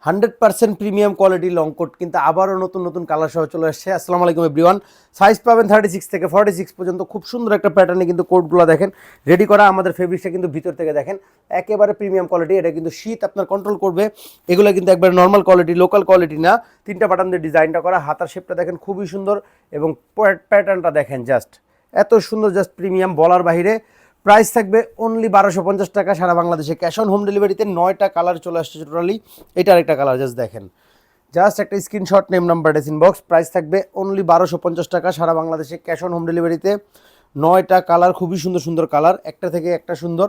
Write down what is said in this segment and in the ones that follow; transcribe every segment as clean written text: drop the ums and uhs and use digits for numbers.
100% premium quality long coat কিন্তু আবারও নতুন নতুন কালার সহ চলে আসছে। আসসালামু আলাইকুম এভরিওয়ান। সাইজ পাবেন 36 থেকে 46 পর্যন্ত। খুব সুন্দর একটা প্যাটার্নে কিন্তু কোটগুলো দেখেন রেডি করা। আমাদের ফেব্রিক্সটা কিন্তু ভিতর থেকে দেখেন একেবারে প্রিমিয়াম কোয়ালিটি। এটা কিন্তু শীত আপনার কন্ট্রোল করবে। এগুলো কিন্তু একবার নর্মাল কোয়ালিটি, লোকাল কোয়ালিটি না। তিনটা বাটন দিয়ে ডিজাইনটা করা। হাতার শেপটা দেখেন খুবই সুন্দর এবং প্যাটার্নটা দেখেন জাস্ট এত সুন্দর, জাস্ট প্রিমিয়াম বলার বাইরে। প্রাইস থাকবে অনলি 1250 টাকা সারা বাংলাদেশে। ক্যাশ অন হোম ডেলিভারিতে 9টা কালার চলে আসছে টোটালি। এটা আরেকটা কালার জাস্ট দেখেন, জাস্ট একটা স্ক্রিনশট, নেম নাম্বার ডেস ইনবক্স। প্রাইস থাকবে অনলি 1250 টাকা সারা বাংলাদেশে ক্যাশ অন হোম ডেলিভারিতে। 9টা কালার, খুবই সুন্দর সুন্দর কালার, একটা থেকে একটা সুন্দর।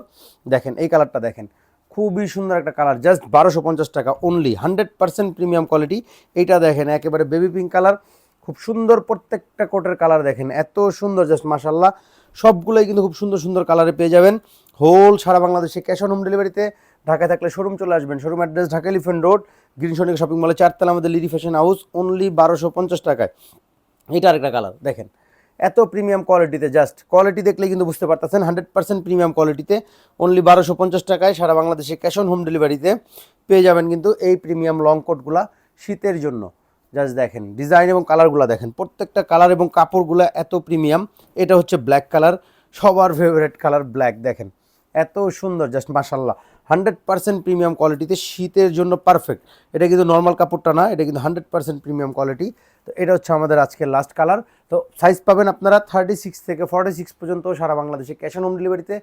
দেখেন এই কালারটা দেখেন, খুবই সুন্দর একটা কালার, জাস্ট 1250 টাকা অনলি। 100% premium quality. এইটা দেখেন একেবারে বেবি পিঙ্ক কালার, খুব সুন্দর। প্রত্যেকটা কোটের কালার দেখেন এত সুন্দর, জাস্ট মাশাল্লাহ। সবগুলোই কিন্তু খুব সুন্দর সুন্দর কালারে পেয়ে যাবেন হোল সারা বাংলাদেশে ক্যাশ অন হোম ডেলিভারিতে। ঢাকায় থাকলে শোরুম চলে আসবেন। Showroom address Dhaka elephant road, green Sonic shopping মলে 4 তলা, আমাদের লিডি ফ্যাশন হাউস। অনলি 1250 টাকায়। এটা আরেকটা কালার দেখেন এত প্রিমিয়াম কোয়ালিটিতে, জাস্ট কোয়ালিটি দেখলে কিন্তু বুঝতে পারতেছেন 100% প্রিমিয়াম কোয়ালিটিতে। অনলি 1250 টাকায় সারা বাংলাদেশে ক্যাশ অন হোম ডেলিভারিতে পেয়ে যাবেন কিন্তু এই প্রিমিয়াম লং কোটগুলা শীতের জন্য। জাস্ট দেখেন ডিজাইন এবং কালারগুলো দেখেন, প্রত্যেকটা কালার এবং কাপড়গুলো এত প্রিমিয়াম। এটা হচ্ছে ব্ল্যাক কালার, সবার ফেভারিট কালার ব্ল্যাক। দেখেন এত সুন্দর, জাস্ট মাশাল্লাহ। 100% প্রিমিয়াম কোয়ালিটিতে শীতের জন্য পারফেক্ট। এটা কিন্তু নর্মাল কাপড়টা না, এটা কিন্তু 100% প্রিমিয়াম কোয়ালিটি। তো এটা হচ্ছে আমাদের আজকের লাস্ট কালার। তো সাইজ পাবেন আপনারা 36 থেকে 46 পর্যন্ত সারা বাংলাদেশে ক্যাশ অন হোম ডেলিভারিতে।